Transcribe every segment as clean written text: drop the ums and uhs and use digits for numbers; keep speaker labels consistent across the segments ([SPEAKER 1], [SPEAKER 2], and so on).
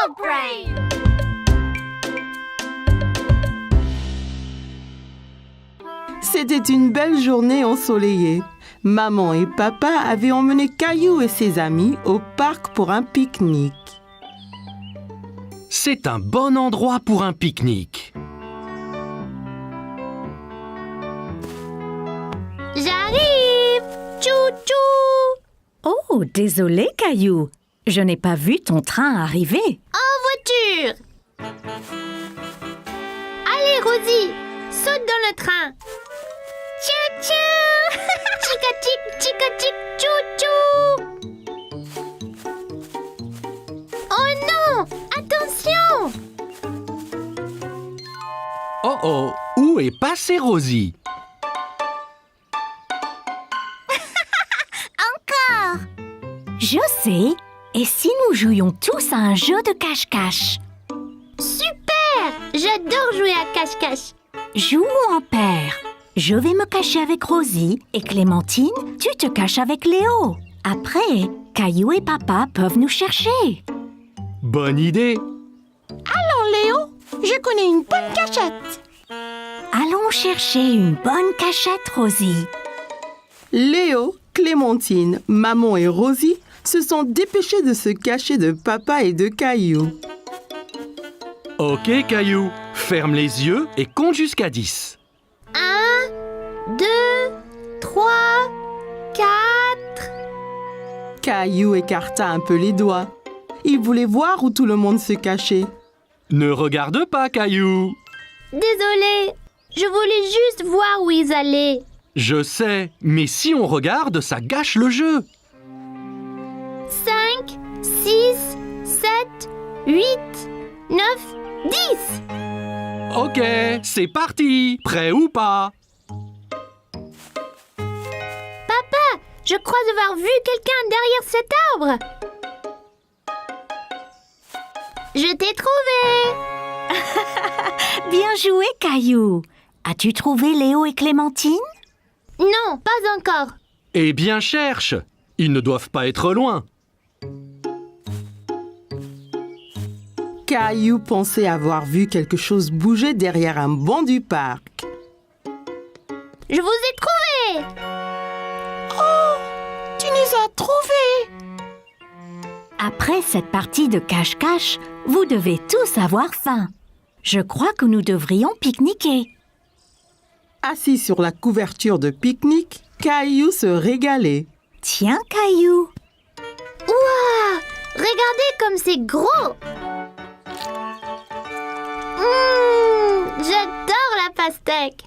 [SPEAKER 1] Dog Brain!
[SPEAKER 2] C'était une belle journée ensoleillée. Maman et papa avaient emmené Caillou et ses amis au parc pour un pique-nique.
[SPEAKER 3] C'est un bon endroit pour un pique-nique.
[SPEAKER 1] J'arrive! Tchou-tchou!
[SPEAKER 4] Oh, désolé, Caillou. Je n'ai pas vu ton train arriver.
[SPEAKER 1] En voiture! Allez, Rosie, saute dans le train! Tchou-tchou! Chica-chic, chica-chic, tchou-tchou! Oh non! Attention!
[SPEAKER 3] Oh oh, où est passée Rosie?
[SPEAKER 4] Je sais. Et si nous jouions tous à un jeu de cache-cache?
[SPEAKER 1] Super! J'adore jouer à cache-cache.
[SPEAKER 4] Jouons en paire. Je vais me cacher avec Rosie et Clémentine, tu te caches avec Léo. Après, Caillou et papa peuvent nous chercher.
[SPEAKER 3] Bonne idée!
[SPEAKER 2] Léo, je connais une bonne cachette.
[SPEAKER 4] Allons chercher une bonne cachette, Rosie.
[SPEAKER 2] Léo, Clémentine, maman et Rosie se sont dépêchés de se cacher de papa et de Caillou.
[SPEAKER 3] Ok Caillou, ferme les yeux et compte jusqu'à 10.
[SPEAKER 1] 1, 2, 3, 4...
[SPEAKER 2] Caillou écarta un peu les doigts. Il voulait voir où tout le monde se cachait.
[SPEAKER 3] Ne regarde pas Caillou!
[SPEAKER 1] Désolée, je voulais juste voir où ils allaient.
[SPEAKER 3] Je sais, mais si on regarde, ça gâche le jeu.
[SPEAKER 1] 5, 6, 7, 8, 9, 10.
[SPEAKER 3] Ok, c'est parti! Prêt ou pas?
[SPEAKER 1] Papa, je crois avoir vu quelqu'un derrière cet arbre. Je t'ai trouvé.
[SPEAKER 4] Bien joué, Caillou. As-tu trouvé Léo et Clémentine?
[SPEAKER 1] Non, pas encore.
[SPEAKER 3] Eh bien cherche! Ils ne doivent pas être loin.
[SPEAKER 2] Caillou pensait avoir vu quelque chose bouger derrière un banc du parc.
[SPEAKER 1] Je vous ai trouvé.
[SPEAKER 2] Tu nous as trouvés!
[SPEAKER 4] Après cette partie de cache-cache, vous devez tous avoir faim. Je crois que nous devrions pique-niquer.
[SPEAKER 2] Assis sur la couverture de pique-nique, Caillou se régalait.
[SPEAKER 4] Tiens, Caillou.
[SPEAKER 1] Ouah, regardez comme c'est gros. J'adore la pastèque.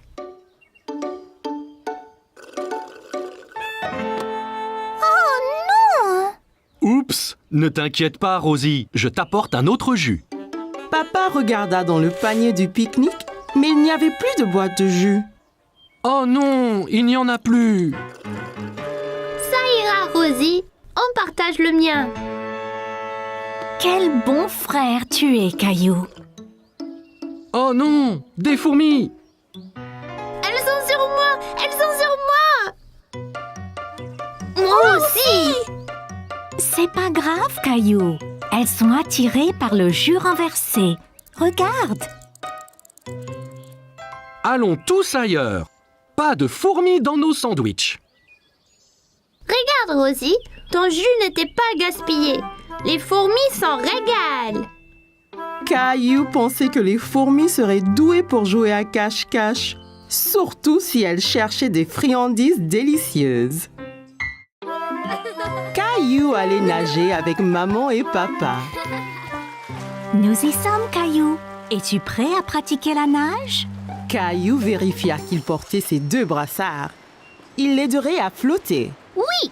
[SPEAKER 1] Oh non!
[SPEAKER 3] Oups! Ne t'inquiète pas, Rosie, je t'apporte un autre jus.
[SPEAKER 2] Papa regarda dans le panier du pique-nique, mais il n'y avait plus de boîte de jus.
[SPEAKER 3] Oh non, il n'y en a plus!
[SPEAKER 1] Ça ira, Rosie. On partage le mien.
[SPEAKER 4] Quel bon frère tu es, Caillou.
[SPEAKER 3] Oh non, des fourmis!
[SPEAKER 1] Elles sont sur moi! Elles sont sur moi! Moi aussi!
[SPEAKER 4] C'est pas grave, Caillou. Elles sont attirées par le jus renversé. Regarde.
[SPEAKER 3] Allons tous ailleurs. Pas de fourmis dans nos sandwichs.
[SPEAKER 1] Regarde, Rosie, ton jus n'était pas gaspillé. Les fourmis s'en régalent.
[SPEAKER 2] Caillou pensait que les fourmis seraient douées pour jouer à cache-cache, surtout si elles cherchaient des friandises délicieuses. Caillou allait nager avec maman et papa.
[SPEAKER 4] Nous y sommes, Caillou. Es-tu prêt à pratiquer la nage?
[SPEAKER 2] Caillou vérifia qu'il portait ses 2 brassards. Il l'aiderait à flotter.
[SPEAKER 1] Oui!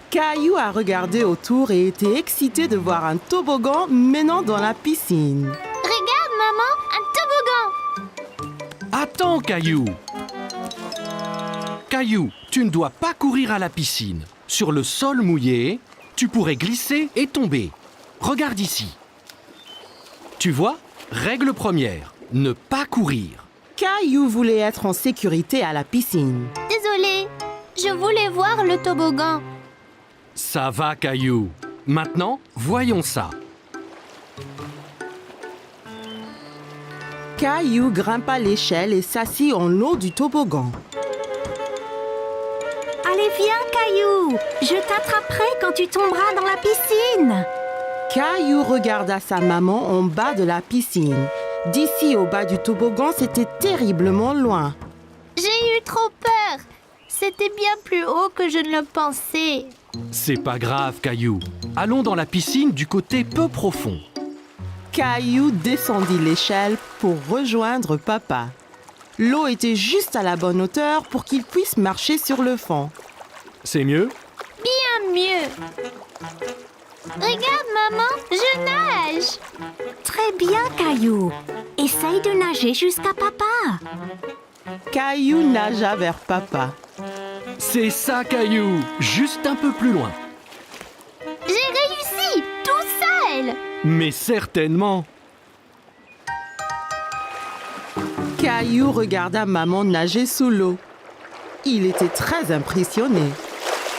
[SPEAKER 2] Caillou a regardé autour et était excité de voir un toboggan menant dans la piscine.
[SPEAKER 1] Regarde, maman, un toboggan.
[SPEAKER 3] Attends, Caillou! Caillou, tu ne dois pas courir à la piscine. Sur le sol mouillé, tu pourrais glisser et tomber. Regarde ici. Tu vois? Règle première, ne pas courir.
[SPEAKER 2] Caillou voulait être en sécurité à la piscine.
[SPEAKER 1] Désolée, je voulais voir le toboggan.
[SPEAKER 3] Ça va, Caillou. Maintenant, voyons ça.
[SPEAKER 2] Caillou grimpa l'échelle et s'assit en haut du toboggan.
[SPEAKER 4] Allez, viens, Caillou. Je t'attraperai quand tu tomberas dans la piscine.
[SPEAKER 2] Caillou regarda sa maman en bas de la piscine. D'ici au bas du toboggan, c'était terriblement loin.
[SPEAKER 1] J'ai eu trop peur. C'était bien plus haut que je ne le pensais.
[SPEAKER 3] C'est pas grave, Caillou. Allons dans la piscine du côté peu profond.
[SPEAKER 2] Caillou descendit l'échelle pour rejoindre papa. L'eau était juste à la bonne hauteur pour qu'il puisse marcher sur le fond.
[SPEAKER 3] C'est mieux?
[SPEAKER 1] Bien mieux. Regarde, maman, je nage.
[SPEAKER 4] Très bien, Caillou. Essaye de nager jusqu'à papa.
[SPEAKER 2] Caillou nagea vers papa.
[SPEAKER 3] C'est ça, Caillou. Juste un peu plus loin.
[SPEAKER 1] J'ai réussi, tout seul.
[SPEAKER 3] Mais certainement.
[SPEAKER 2] Caillou regarda maman nager sous l'eau. Il était très impressionné.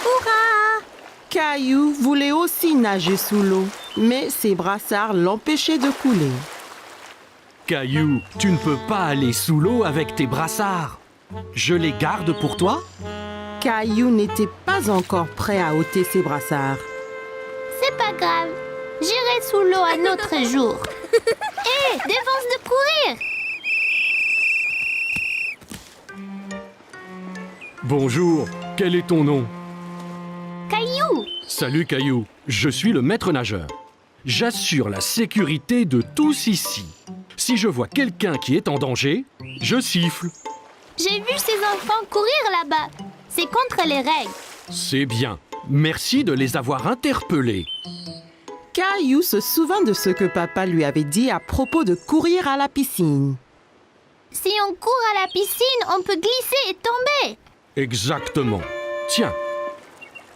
[SPEAKER 4] Hurrah!
[SPEAKER 2] Caillou voulait aussi nager sous l'eau, mais ses brassards l'empêchaient de couler.
[SPEAKER 3] Caillou, tu ne peux pas aller sous l'eau avec tes brassards. Je les garde pour toi?
[SPEAKER 2] Caillou n'était pas encore prêt à ôter ses brassards.
[SPEAKER 1] C'est pas grave. J'irai sous l'eau un autre jour. Hé, défense de courir.
[SPEAKER 3] Bonjour, quel est ton nom?
[SPEAKER 1] Caillou.
[SPEAKER 3] Salut Caillou, je suis le maître nageur. J'assure la sécurité de tous ici. Si je vois quelqu'un qui est en danger, je siffle.
[SPEAKER 1] J'ai vu ces enfants courir là-bas. C'est contre les règles.
[SPEAKER 3] C'est bien. Merci de les avoir interpellés.
[SPEAKER 2] Caillou se souvint de ce que papa lui avait dit à propos de courir à la piscine.
[SPEAKER 1] Si on court à la piscine, on peut glisser et tomber.
[SPEAKER 3] Exactement. Tiens.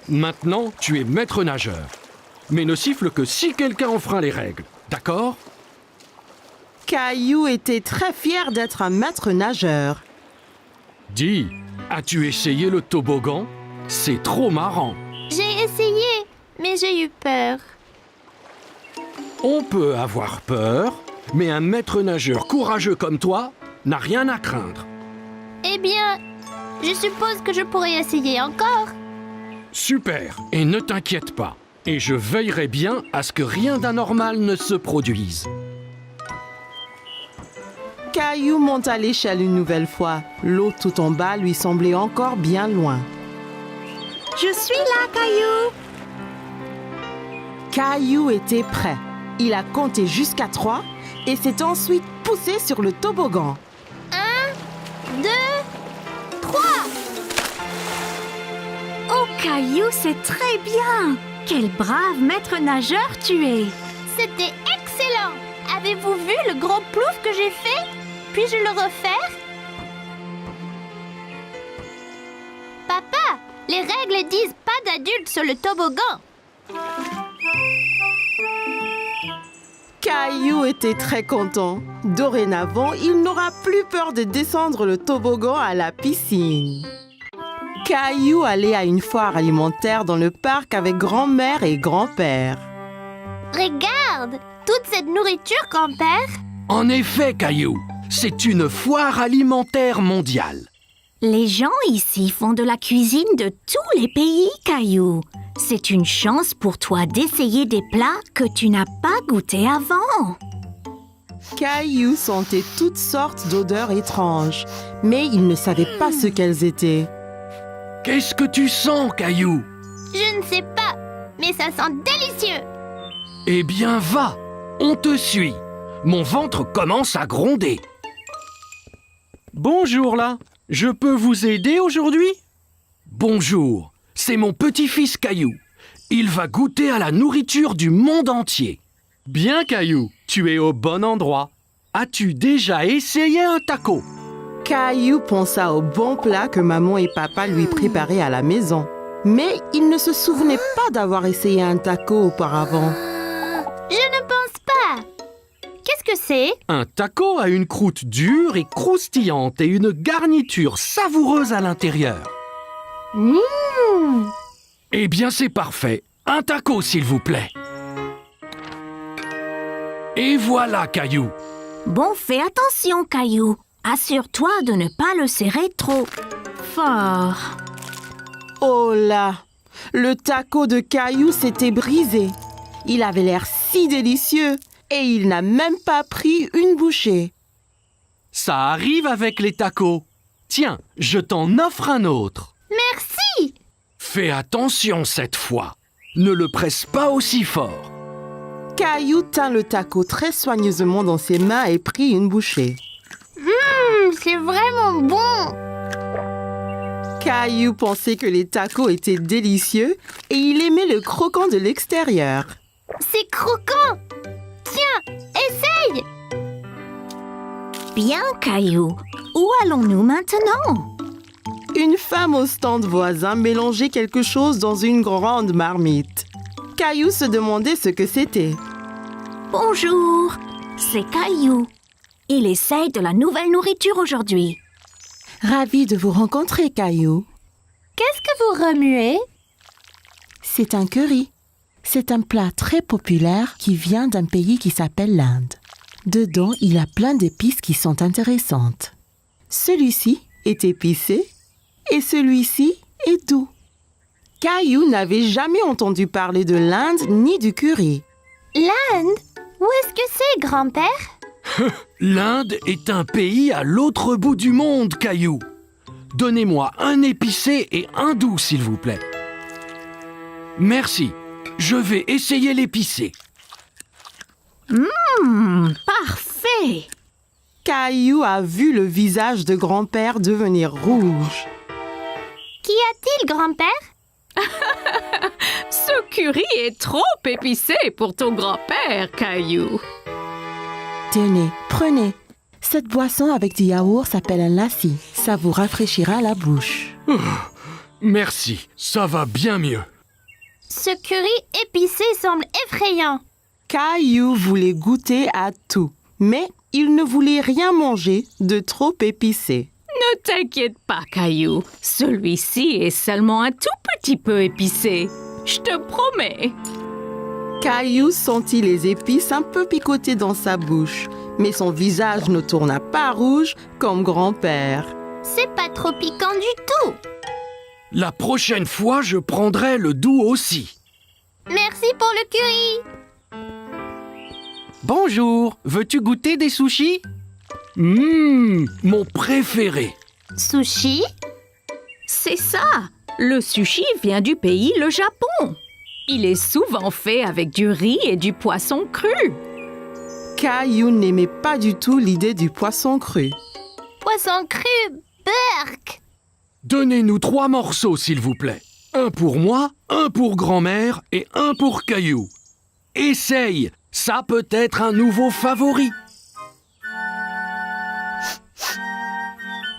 [SPEAKER 3] Maintenant, tu es maître nageur. Mais ne siffle que si quelqu'un enfreint les règles. D'accord?
[SPEAKER 2] Caillou était très fier d'être un maître nageur.
[SPEAKER 3] Dis, as-tu essayé le toboggan? C'est trop marrant.
[SPEAKER 1] J'ai essayé, mais j'ai eu peur.
[SPEAKER 3] On peut avoir peur, mais un maître nageur courageux comme toi n'a rien à craindre.
[SPEAKER 1] Eh bien, je suppose que je pourrais essayer encore.
[SPEAKER 3] Super, et ne t'inquiète pas. Et je veillerai bien à ce que rien d'anormal ne se produise.
[SPEAKER 2] Caillou monta l'échelle une nouvelle fois. L'eau tout en bas lui semblait encore bien loin.
[SPEAKER 4] Je suis là, Caillou.
[SPEAKER 2] Caillou était prêt. Il a compté jusqu'à 3 et s'est ensuite poussé sur le toboggan.
[SPEAKER 1] 1, 2, 3.
[SPEAKER 4] Oh, Caillou, c'est très bien. Quel brave maître nageur tu es.
[SPEAKER 1] C'était excellent. Avez-vous vu le gros plouf que j'ai fait? Puis-je le refaire? Papa, les règles disent pas d'adultes sur le toboggan.
[SPEAKER 2] Caillou était très content. Dorénavant, il n'aura plus peur de descendre le toboggan à la piscine. Caillou allait à une foire alimentaire dans le parc avec grand-mère et grand-père.
[SPEAKER 1] Regarde, toute cette nourriture, grand-père.
[SPEAKER 3] En effet, Caillou, c'est une foire alimentaire mondiale.
[SPEAKER 4] Les gens ici font de la cuisine de tous les pays, Caillou. C'est une chance pour toi d'essayer des plats que tu n'as pas goûtés avant.
[SPEAKER 2] Caillou sentait toutes sortes d'odeurs étranges, mais il ne savait pas ce qu'elles étaient.
[SPEAKER 3] Qu'est-ce que tu sens, Caillou?
[SPEAKER 1] Je ne sais pas, mais ça sent délicieux.
[SPEAKER 3] Eh bien, va, on te suit. Mon ventre commence à gronder. Bonjour là, je peux vous aider aujourd'hui? Bonjour, c'est mon petit-fils Caillou. Il va goûter à la nourriture du monde entier. Bien Caillou, tu es au bon endroit. As-tu déjà essayé un taco?
[SPEAKER 2] Caillou pensa au bon plat que maman et papa lui préparaient à la maison. Mais il ne se souvenait pas d'avoir essayé un taco auparavant.
[SPEAKER 1] Je ne pense pas. Qu'est-ce que c'est?
[SPEAKER 3] Un taco a une croûte dure et croustillante et une garniture savoureuse à l'intérieur. Eh bien, c'est parfait. Un taco, s'il vous plaît. Et voilà, Caillou.
[SPEAKER 4] Bon, fais attention, Caillou. Assure-toi de ne pas le serrer trop fort.
[SPEAKER 2] Oh là! Le taco de Caillou s'était brisé. Il avait l'air si délicieux et il n'a même pas pris une bouchée.
[SPEAKER 3] Ça arrive avec les tacos. Tiens, je t'en offre un autre.
[SPEAKER 1] Merci!
[SPEAKER 3] Fais attention cette fois. Ne le presse pas aussi fort.
[SPEAKER 2] Caillou tint le taco très soigneusement dans ses mains et prit une bouchée.
[SPEAKER 1] C'est vraiment bon!
[SPEAKER 2] Caillou pensait que les tacos étaient délicieux et il aimait le croquant de l'extérieur.
[SPEAKER 1] C'est croquant! Tiens, essaye!
[SPEAKER 4] Bien, Caillou. Où allons-nous maintenant?
[SPEAKER 2] Une femme au stand voisin mélangeait quelque chose dans une grande marmite. Caillou se demandait ce que c'était.
[SPEAKER 4] Bonjour, c'est Caillou. Il essaye de la nouvelle nourriture aujourd'hui.
[SPEAKER 2] Ravi de vous rencontrer, Caillou.
[SPEAKER 1] Qu'est-ce que vous remuez?
[SPEAKER 2] C'est un curry. C'est un plat très populaire qui vient d'un pays qui s'appelle l'Inde. Dedans, il y a plein d'épices qui sont intéressantes. Celui-ci est épicé et celui-ci est doux. Caillou n'avait jamais entendu parler de l'Inde ni du curry.
[SPEAKER 1] L'Inde? Où est-ce que c'est, grand-père?
[SPEAKER 3] L'Inde est un pays à l'autre bout du monde, Caillou. Donnez-moi un épicé et un doux, s'il vous plaît. Merci. Je vais essayer l'épicé.
[SPEAKER 4] Parfait.
[SPEAKER 2] Caillou a vu le visage de grand-père devenir rouge.
[SPEAKER 1] Qu'y a-t-il, grand-père?
[SPEAKER 5] Ce curry est trop épicé pour ton grand-père, Caillou.
[SPEAKER 2] Tenez, prenez. Cette boisson avec du yaourt s'appelle un lassi. Ça vous rafraîchira la bouche.
[SPEAKER 3] Merci, ça va bien mieux.
[SPEAKER 1] Ce curry épicé semble effrayant.
[SPEAKER 2] Caillou voulait goûter à tout, mais il ne voulait rien manger de trop épicé.
[SPEAKER 5] Ne t'inquiète pas, Caillou. Celui-ci est seulement un tout petit peu épicé. Je te promets.
[SPEAKER 2] Caillou sentit les épices un peu picoter dans sa bouche, mais son visage ne tourna pas rouge comme grand-père.
[SPEAKER 1] C'est pas trop piquant du tout.
[SPEAKER 3] La prochaine fois, je prendrai le doux aussi.
[SPEAKER 1] Merci pour le curry.
[SPEAKER 3] Bonjour, veux-tu goûter des sushis? Mon préféré.
[SPEAKER 1] Sushi?
[SPEAKER 5] C'est ça. Le sushi vient du pays, le Japon. Il est souvent fait avec du riz et du poisson cru.
[SPEAKER 2] Caillou n'aimait pas du tout l'idée du poisson cru.
[SPEAKER 1] Poisson cru, burk.
[SPEAKER 3] Donnez-nous 3 morceaux, s'il vous plaît. Un pour moi, un pour grand-mère et un pour Caillou. Essaye, ça peut être un nouveau favori.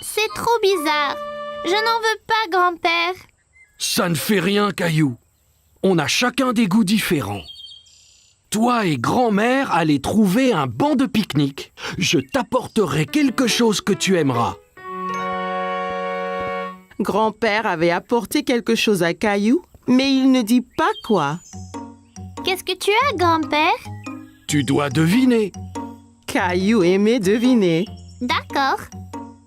[SPEAKER 1] C'est trop bizarre. Je n'en veux pas, grand-père.
[SPEAKER 3] Ça ne fait rien, Caillou. On a chacun des goûts différents. Toi et grand-mère allez trouver un banc de pique-nique. Je t'apporterai quelque chose que tu aimeras.
[SPEAKER 2] Grand-père avait apporté quelque chose à Caillou, mais il ne dit pas quoi.
[SPEAKER 1] Qu'est-ce que tu as, grand-père?
[SPEAKER 3] Tu dois deviner.
[SPEAKER 2] Caillou aimait deviner.
[SPEAKER 1] D'accord.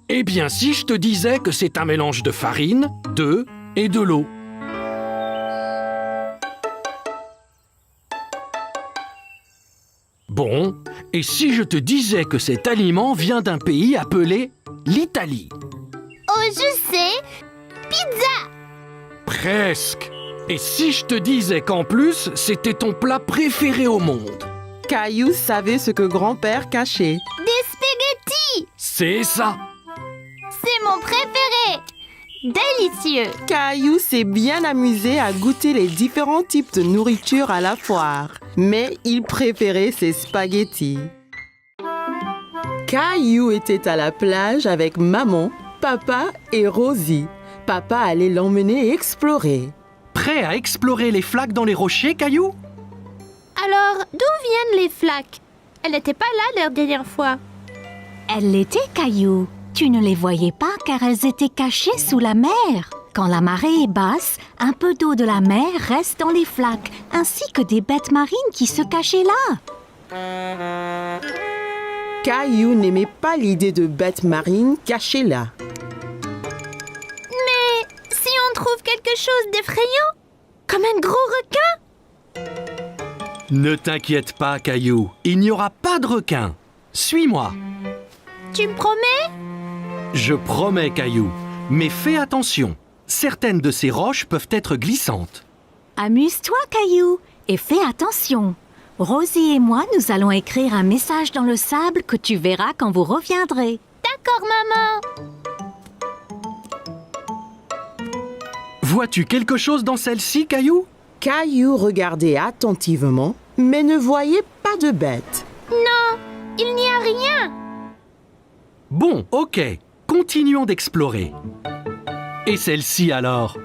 [SPEAKER 3] Eh bien, si je te disais que c'est un mélange de farine, d'œufs et de l'eau. Bon, et si je te disais que cet aliment vient d'un pays appelé l'Italie?
[SPEAKER 1] Oh, je sais. Pizza.
[SPEAKER 3] Presque. Et si je te disais qu'en plus, c'était ton plat préféré au monde?
[SPEAKER 2] Caillou savait ce que grand-père cachait.
[SPEAKER 1] Des spaghettis.
[SPEAKER 3] C'est ça.
[SPEAKER 1] C'est mon préféré. Délicieux.
[SPEAKER 2] Caillou s'est bien amusé à goûter les différents types de nourriture à la foire, mais il préférait ses spaghettis. Caillou était à la plage avec maman, papa et Rosie. Papa allait l'emmener explorer.
[SPEAKER 3] Prêt à explorer les flaques dans les rochers, Caillou?
[SPEAKER 1] Alors, d'où viennent les flaques? Elle n'était pas là la dernière fois.
[SPEAKER 4] Elles l'étaient, Caillou. Tu ne les voyais pas car elles étaient cachées sous la mer. Quand la marée est basse, un peu d'eau de la mer reste dans les flaques, ainsi que des bêtes marines qui se cachaient là.
[SPEAKER 2] Caillou n'aimait pas l'idée de bêtes marines cachées là.
[SPEAKER 1] Mais si on trouve quelque chose d'effrayant, comme un gros requin?
[SPEAKER 3] Ne t'inquiète pas, Caillou. Il n'y aura pas de requin. Suis-moi.
[SPEAKER 1] Tu me promets?
[SPEAKER 3] Je promets, Caillou. Mais fais attention. Certaines de ces roches peuvent être glissantes.
[SPEAKER 4] Amuse-toi, Caillou, et fais attention. Rosie et moi, nous allons écrire un message dans le sable que tu verras quand vous reviendrez.
[SPEAKER 1] D'accord, maman.
[SPEAKER 3] Vois-tu quelque chose dans celle-ci, Caillou?
[SPEAKER 2] Caillou regardait attentivement, mais ne voyait pas de bête.
[SPEAKER 1] Non, il n'y a rien.
[SPEAKER 3] Bon, ok. Continuons d'explorer. Et celle-ci alors?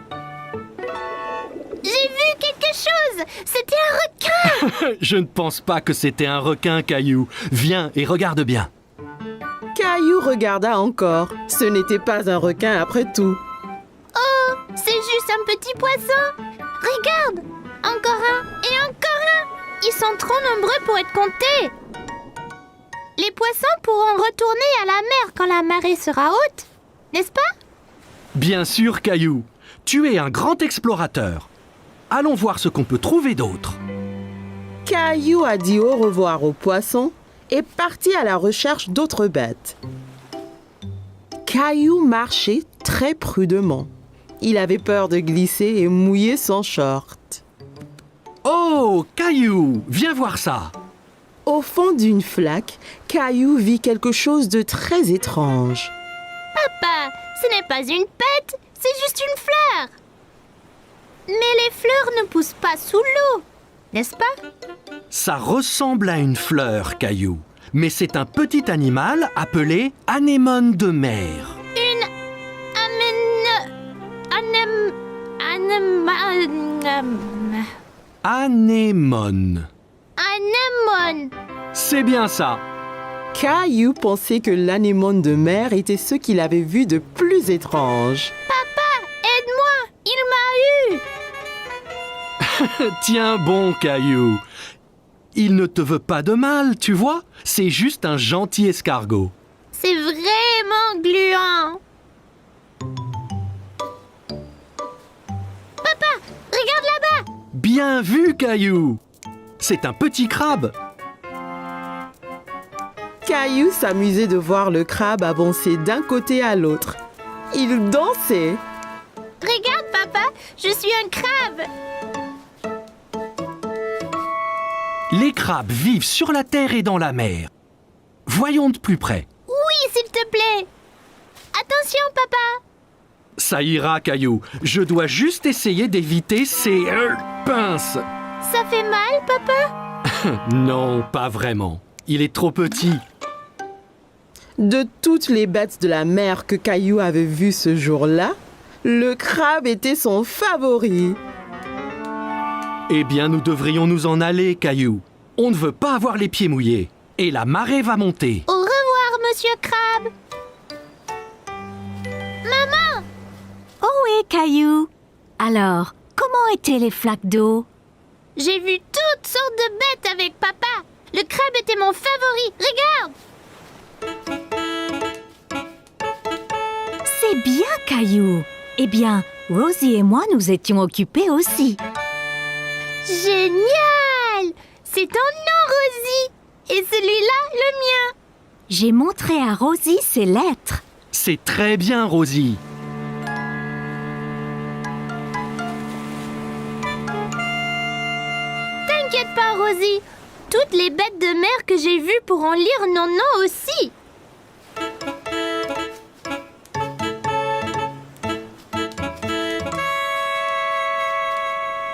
[SPEAKER 1] J'ai vu quelque chose. C'était un requin.
[SPEAKER 3] Je ne pense pas que c'était un requin, Caillou. Viens et regarde bien.
[SPEAKER 2] Caillou regarda encore. Ce n'était pas un requin après tout.
[SPEAKER 1] Oh, c'est juste un petit poisson. Regarde, encore un et encore un. Ils sont trop nombreux pour être comptés. Les poissons pourront retourner à la mer quand la marée sera haute, n'est-ce pas?
[SPEAKER 3] Bien sûr, Caillou. Tu es un grand explorateur. Allons voir ce qu'on peut trouver d'autre.
[SPEAKER 2] Caillou a dit au revoir aux poissons et partit à la recherche d'autres bêtes. Caillou marchait très prudemment. Il avait peur de glisser et mouiller son short.
[SPEAKER 3] Oh, Caillou, viens voir ça.
[SPEAKER 2] Au fond d'une flaque, Caillou vit quelque chose de très étrange.
[SPEAKER 1] Papa, ce n'est pas une pète, c'est juste une fleur. Mais les fleurs ne poussent pas sous l'eau, n'est-ce pas?
[SPEAKER 3] Ça ressemble à une fleur, Caillou. Mais c'est un petit animal appelé anémone de mer.
[SPEAKER 1] Une
[SPEAKER 3] Anémone.
[SPEAKER 1] anémone.
[SPEAKER 3] C'est bien ça.
[SPEAKER 2] Caillou pensait que l'anémone de mer était ce qu'il avait vu de plus étrange.
[SPEAKER 1] Papa, aide-moi, il m'a eu.
[SPEAKER 3] Tiens bon, Caillou. Il ne te veut pas de mal, tu vois. C'est juste un gentil escargot.
[SPEAKER 1] C'est vraiment gluant. Papa, regarde là-bas.
[SPEAKER 3] Bien vu, Caillou. C'est un petit crabe.
[SPEAKER 2] Caillou s'amusait de voir le crabe avancer d'un côté à l'autre. Il dansait.
[SPEAKER 1] Regarde, papa, je suis un crabe.
[SPEAKER 3] Les crabes vivent sur la terre et dans la mer. Voyons de plus près.
[SPEAKER 1] Oui, s'il te plaît. Attention, papa.
[SPEAKER 3] Ça ira, Caillou. Je dois juste essayer d'éviter ces pinces.
[SPEAKER 1] Ça fait mal, papa?
[SPEAKER 3] Non, pas vraiment. Il est trop petit.
[SPEAKER 2] De toutes les bêtes de la mer que Caillou avait vues ce jour-là, le crabe était son favori.
[SPEAKER 3] Eh bien, nous devrions nous en aller, Caillou. On ne veut pas avoir les pieds mouillés. Et la marée va monter.
[SPEAKER 1] Au revoir, monsieur Crabe. Maman,
[SPEAKER 4] Oh oui, Caillou. Alors, comment étaient les flaques d'eau?
[SPEAKER 1] j'ai vu toutes sortes de bêtes avec papa. Le crabe était mon favori. Regarde.
[SPEAKER 4] C'est bien, Caillou. Eh bien, Rosie et moi, nous étions occupés aussi.
[SPEAKER 1] Génial! C'est ton nom, Rosie. Et celui-là, le mien.
[SPEAKER 4] J'ai montré à Rosie ses lettres.
[SPEAKER 3] C'est très bien, Rosie.
[SPEAKER 1] T'inquiète pas, Rosie. Toutes les bêtes de mer que j'ai vues pourront lire nos noms aussi.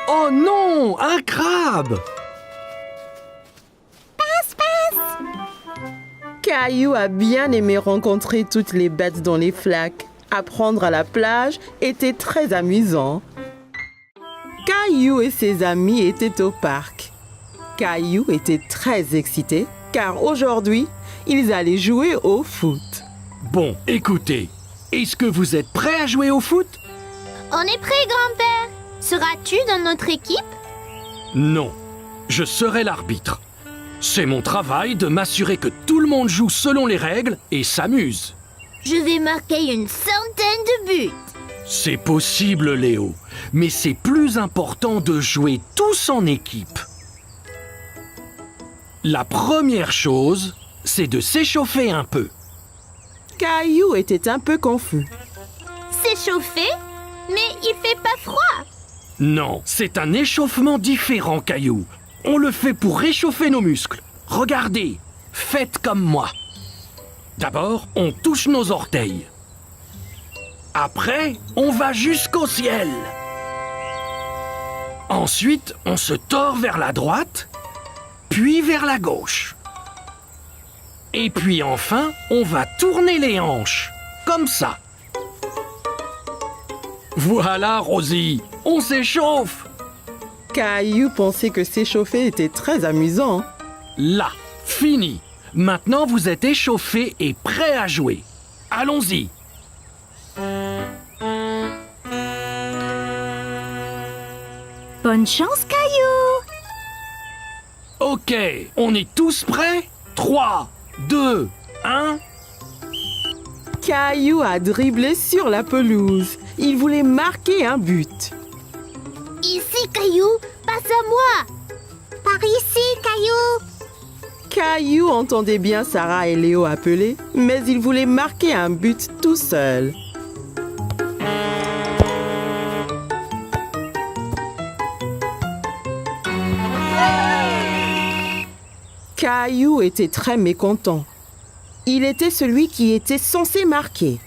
[SPEAKER 3] Oh non, un crabe!
[SPEAKER 2] Caillou a bien aimé rencontrer toutes les bêtes dans les flaques. Apprendre à la plage était très amusant. Caillou et ses amis étaient au parc. Caillou était très excité car aujourd'hui, ils allaient jouer au foot.
[SPEAKER 3] Bon, écoutez, est-ce que vous êtes prêts à jouer au foot?
[SPEAKER 1] On est prêt, grand-père. Seras-tu dans notre équipe?
[SPEAKER 3] Non, je serai l'arbitre. C'est mon travail de m'assurer que tout le monde joue selon les règles et s'amuse.
[SPEAKER 1] Je vais marquer une centaine de buts.
[SPEAKER 3] C'est possible, Léo, mais c'est plus important de jouer tous en équipe. La première chose, c'est de s'échauffer un peu.
[SPEAKER 2] Caillou était un peu confus.
[SPEAKER 1] S'échauffer? Mais il fait pas froid.
[SPEAKER 3] Non, c'est un échauffement différent, Caillou. On le fait pour réchauffer nos muscles. Regardez, faites comme moi. D'abord, on touche nos orteils. Après, on va jusqu'au ciel. Ensuite, on se tord vers la droite, puis vers la gauche. Et puis enfin, on va tourner les hanches, comme ça. Voilà, Rosie, on s'échauffe.
[SPEAKER 2] Caillou pensait que s'échauffer était très amusant.
[SPEAKER 3] Là, fini. Maintenant, vous êtes échauffés et prêts à jouer. Allons-y.
[SPEAKER 4] Bonne chance, Caillou!
[SPEAKER 3] Ok, on est tous prêts? 3, 2, 1...
[SPEAKER 2] Caillou a dribblé sur la pelouse. Il voulait marquer un but.
[SPEAKER 1] Ici, Caillou, passe à moi. Par ici, Caillou.
[SPEAKER 2] Caillou entendait bien Sarah et Léo appeler, mais il voulait marquer un but tout seul. Caillou était très mécontent. Il était celui qui était censé marquer.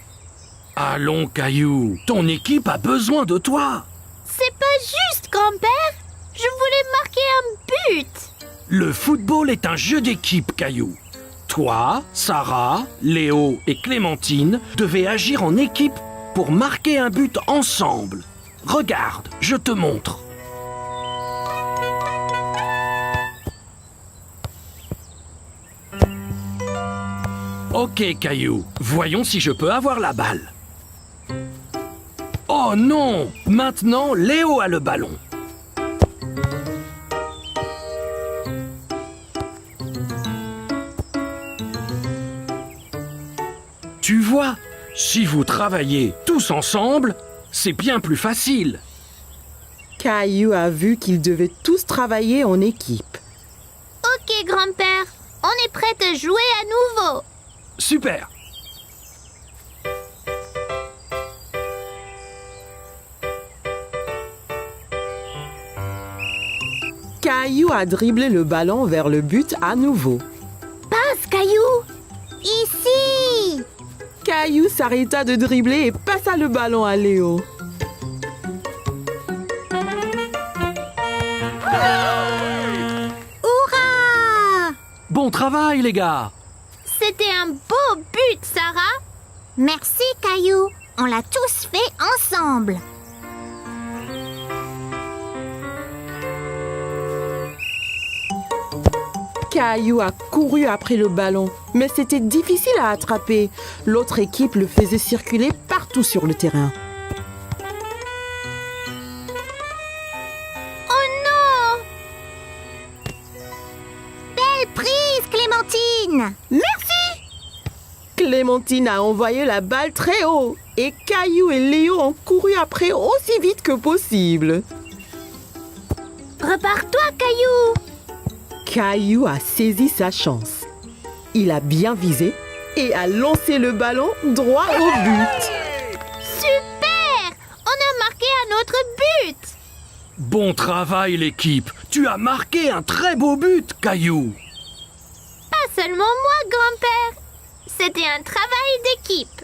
[SPEAKER 3] Allons, Caillou, ton équipe a besoin de toi.
[SPEAKER 1] C'est pas juste, grand-père. Je voulais marquer un but.
[SPEAKER 3] Le football est un jeu d'équipe, Caillou. Toi, Sarah, Léo et Clémentine devaient agir en équipe pour marquer un but ensemble. Regarde, je te montre. Ok, Caillou, voyons si je peux avoir la balle. Oh non! Maintenant, Léo a le ballon. Tu vois, si vous travaillez tous ensemble, c'est bien plus facile.
[SPEAKER 2] Caillou a vu qu'ils devaient tous travailler en équipe.
[SPEAKER 1] Ok, grand-père. On est prêt à jouer à nouveau.
[SPEAKER 3] Super!
[SPEAKER 2] Caillou a dribblé le ballon vers le but à nouveau.
[SPEAKER 1] Passe, Caillou. Ici.
[SPEAKER 2] Caillou s'arrêta de dribbler et passa le ballon à Léo.
[SPEAKER 1] Hurrah!
[SPEAKER 3] Bon travail, les gars!
[SPEAKER 1] C'était un beau but, Sarah. Merci, Caillou. On l'a tous fait ensemble.
[SPEAKER 2] Caillou a couru après le ballon, mais c'était difficile à attraper. L'autre équipe le faisait circuler partout sur le terrain.
[SPEAKER 1] Oh non! Belle prise, Clémentine. Merci.
[SPEAKER 2] Clémentine a envoyé la balle très haut et Caillou et Léo ont couru après aussi vite que possible.
[SPEAKER 1] Repars-toi, Caillou.
[SPEAKER 2] Caillou a saisi sa chance. Il a bien visé et a lancé le ballon droit au but.
[SPEAKER 1] Super! On a marqué un autre but.
[SPEAKER 3] Bon travail, l'équipe! Tu as marqué un très beau but, Caillou!
[SPEAKER 1] Pas seulement moi, grand-père. C'était un travail d'équipe.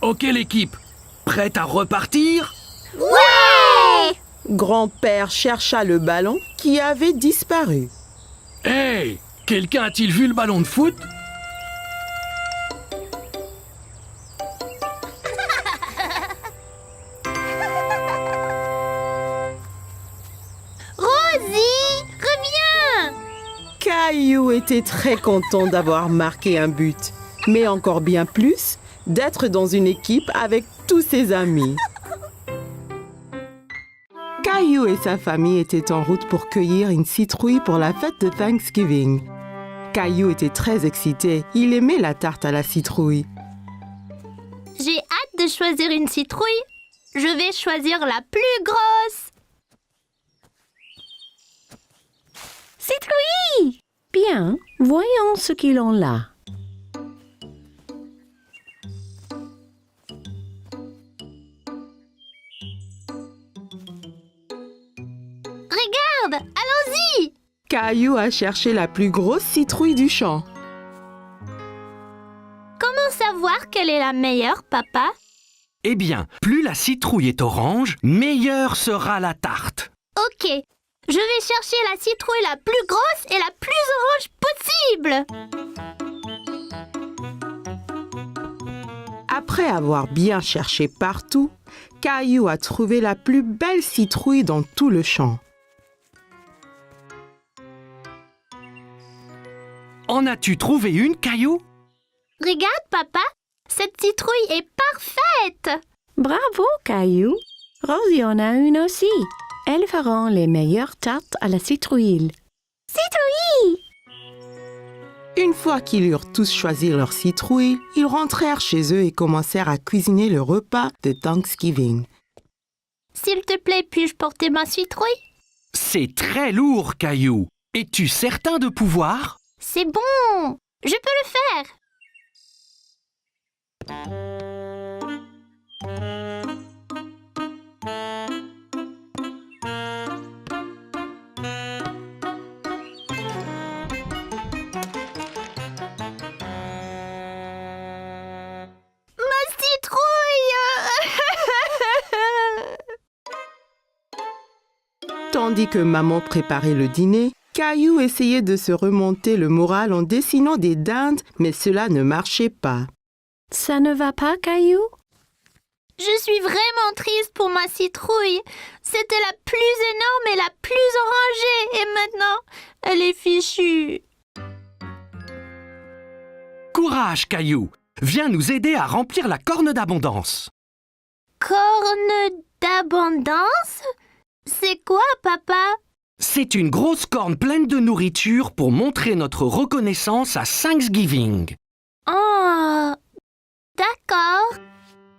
[SPEAKER 3] Ok, l'équipe, prête à repartir?
[SPEAKER 1] Ouais!
[SPEAKER 2] Grand-père chercha le ballon qui avait disparu.
[SPEAKER 3] Hey! Quelqu'un a-t-il vu le ballon de foot?
[SPEAKER 1] Rosie, reviens!
[SPEAKER 2] Caillou était très content d'avoir marqué un but, mais encore bien plus d'être dans une équipe avec tous ses amis. Caillou et sa famille étaient en route pour cueillir une citrouille pour la fête de Thanksgiving. Caillou était très excité. Il aimait la tarte à la citrouille.
[SPEAKER 1] J'ai hâte de choisir une citrouille. Je vais choisir la plus grosse. Citrouille!
[SPEAKER 5] Bien, voyons ce qu'ils ont là.
[SPEAKER 1] Regarde, allons-y!
[SPEAKER 2] Caillou a cherché la plus grosse citrouille du champ.
[SPEAKER 1] Comment savoir quelle est la meilleure, papa?
[SPEAKER 3] Eh bien, plus la citrouille est orange, meilleure sera la tarte.
[SPEAKER 1] Ok, je vais chercher la citrouille la plus grosse et la plus orange possible.
[SPEAKER 2] Après avoir bien cherché partout, Caillou a trouvé la plus belle citrouille dans tout le champ.
[SPEAKER 3] En as-tu trouvé une, Caillou?
[SPEAKER 1] Regarde, papa, cette citrouille est parfaite.
[SPEAKER 5] Bravo, Caillou. Rosie en a une aussi. Elles feront les meilleures tartes à la citrouille.
[SPEAKER 1] Citrouille!
[SPEAKER 2] Une fois qu'ils eurent tous choisi leur citrouille, ils rentrèrent chez eux et commencèrent à cuisiner le repas de Thanksgiving.
[SPEAKER 1] S'il te plaît, puis-je porter ma citrouille?
[SPEAKER 3] C'est très lourd, Caillou. Es-tu certain de pouvoir?
[SPEAKER 1] C'est bon, je peux le faire. Ma citrouille!
[SPEAKER 2] Tandis que maman préparait le dîner, Caillou essayait de se remonter le moral en dessinant des dindes, mais cela ne marchait pas.
[SPEAKER 5] Ça ne va pas, Caillou?
[SPEAKER 1] Je suis vraiment triste pour ma citrouille. C'était la plus énorme et la plus orangée. Et maintenant, elle est fichue.
[SPEAKER 3] Courage, Caillou. Viens nous aider à remplir la corne d'abondance.
[SPEAKER 1] Corne d'abondance? C'est quoi, papa?
[SPEAKER 3] C'est une grosse corne pleine de nourriture pour montrer notre reconnaissance à Thanksgiving.
[SPEAKER 1] Oh, d'accord.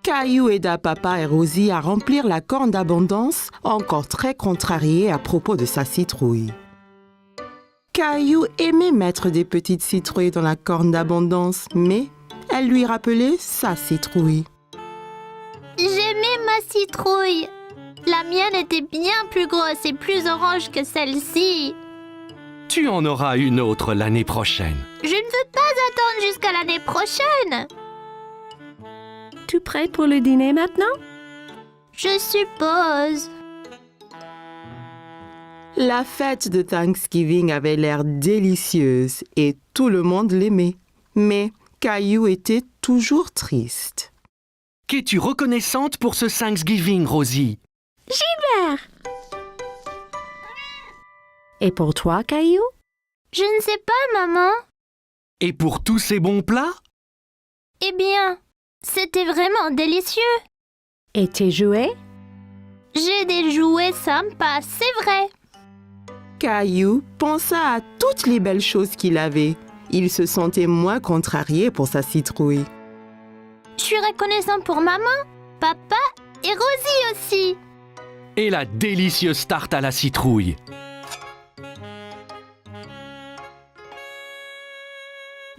[SPEAKER 2] Caillou aida papa et Rosie à remplir la corne d'abondance, encore très contrarié à propos de sa citrouille. Caillou aimait mettre des petites citrouilles dans la corne d'abondance, mais elle lui rappelait sa citrouille.
[SPEAKER 1] J'aimais ma citrouille. La mienne était bien plus grosse et plus orange que celle-ci.
[SPEAKER 3] Tu en auras une autre l'année prochaine.
[SPEAKER 1] Je ne veux pas attendre jusqu'à l'année prochaine.
[SPEAKER 5] Tu prêt pour le dîner maintenant?
[SPEAKER 1] Je suppose.
[SPEAKER 2] La fête de Thanksgiving avait l'air délicieuse et tout le monde l'aimait. Mais Caillou était toujours triste.
[SPEAKER 3] Qu'es-tu reconnaissante pour ce Thanksgiving, Rosie?
[SPEAKER 5] Et pour toi, Caillou?
[SPEAKER 1] Je ne sais pas, maman.
[SPEAKER 3] Et pour tous ces bons plats?
[SPEAKER 1] Eh bien, c'était vraiment délicieux.
[SPEAKER 5] Et tes jouets?
[SPEAKER 1] J'ai des jouets sympas, c'est vrai.
[SPEAKER 2] Caillou pensa à toutes les belles choses qu'il avait. Il se sentait moins contrarié pour sa citrouille.
[SPEAKER 1] Je suis reconnaissant pour maman, papa et Rosie aussi.
[SPEAKER 3] Et la délicieuse tarte à la citrouille.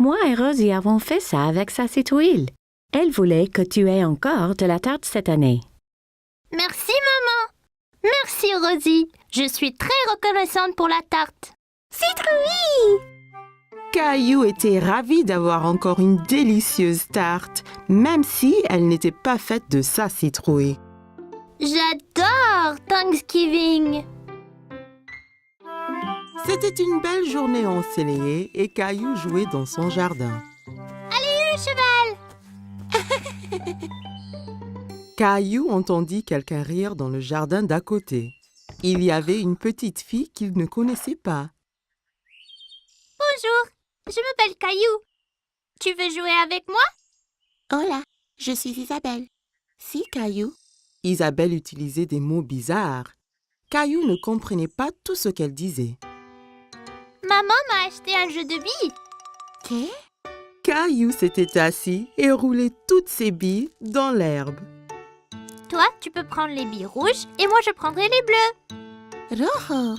[SPEAKER 5] Moi et Rosie avons fait ça avec sa citrouille. Elle voulait que tu aies encore de la tarte cette année.
[SPEAKER 1] Merci, maman. Merci, Rosie. Je suis très reconnaissante pour la tarte. Citrouille!
[SPEAKER 2] Caillou était ravi d'avoir encore une délicieuse tarte, même si elle n'était pas faite de sa citrouille.
[SPEAKER 1] J'adore Thanksgiving.
[SPEAKER 2] C'était une belle journée ensoleillée et Caillou jouait dans son jardin.
[SPEAKER 1] Le cheval.
[SPEAKER 2] Caillou entendit quelqu'un rire dans le jardin d'à côté. Il y avait une petite fille qu'il ne connaissait pas.
[SPEAKER 1] Bonjour, je m'appelle Caillou. Tu veux jouer avec moi?
[SPEAKER 2] Hola, je suis Isabelle. Si, Caillou. Isabelle utilisait des mots bizarres. Caillou ne comprenait pas tout ce qu'elle disait.
[SPEAKER 1] Maman m'a acheté un jeu de billes.
[SPEAKER 6] Ok.
[SPEAKER 2] Caillou s'était assis et roulait toutes ses billes dans l'herbe.
[SPEAKER 1] Toi, tu peux prendre les billes rouges et moi je prendrai les bleus.
[SPEAKER 6] Rojo.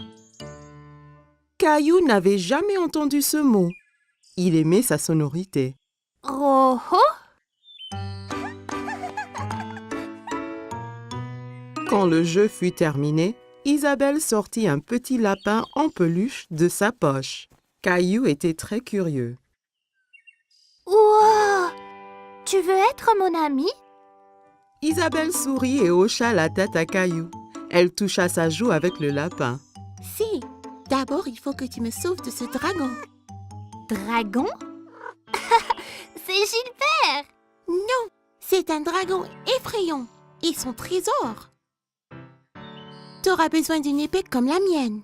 [SPEAKER 2] Caillou n'avait jamais entendu ce mot. Il aimait sa sonorité.
[SPEAKER 1] Rojo.
[SPEAKER 2] Quand le jeu fut terminé, Isabelle sortit un petit lapin en peluche de sa poche. Caillou était très curieux.
[SPEAKER 1] Wow! Tu veux être mon ami?
[SPEAKER 2] Isabelle sourit et hocha la tête à Caillou. Elle toucha sa joue avec le lapin.
[SPEAKER 6] Si. D'abord, il faut que tu me sauves de ce dragon.
[SPEAKER 1] Dragon? C'est Gilbert!
[SPEAKER 6] Non, c'est un dragon effrayant. Et son trésor. T'auras besoin d'une épée comme la mienne.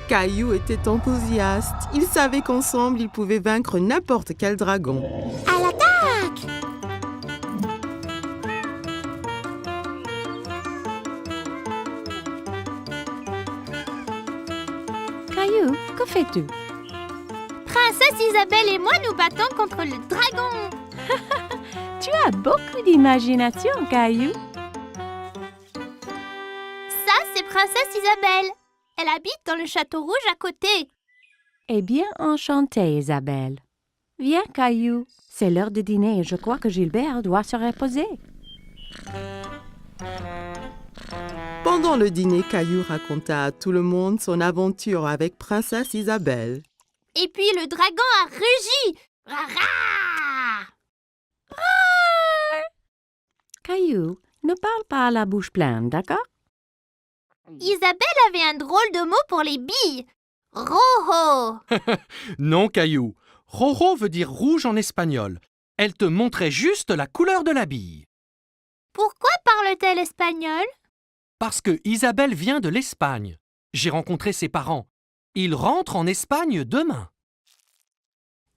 [SPEAKER 2] Caillou était enthousiaste. Il savait qu'ensemble, ils pouvaient vaincre n'importe quel dragon.
[SPEAKER 6] À l'attaque!
[SPEAKER 5] Caillou, que fais-tu?
[SPEAKER 1] Princesse Isabelle et moi nous battons contre le dragon.
[SPEAKER 5] Tu as beaucoup d'imagination, Caillou.
[SPEAKER 1] Ça, c'est Princesse Isabelle. Elle habite dans le château rouge à côté.
[SPEAKER 4] Eh bien, enchantée, Isabelle. Viens, Caillou. C'est l'heure de dîner et je crois que Gilbert doit se reposer.
[SPEAKER 2] Pendant le dîner, Caillou raconta à tout le monde son aventure avec Princesse Isabelle.
[SPEAKER 1] Et puis le dragon a rugi. Rara!
[SPEAKER 4] Caillou, ne parle pas à la bouche pleine, d'accord?
[SPEAKER 1] Isabelle avait un drôle de mot pour les billes. Rojo.
[SPEAKER 3] Non, Caillou. Rojo veut dire rouge en espagnol. Elle te montrait juste la couleur de la bille.
[SPEAKER 1] Pourquoi parle-t-elle espagnol?
[SPEAKER 3] Parce que Isabelle vient de l'Espagne. J'ai rencontré ses parents. Ils rentrent en Espagne demain.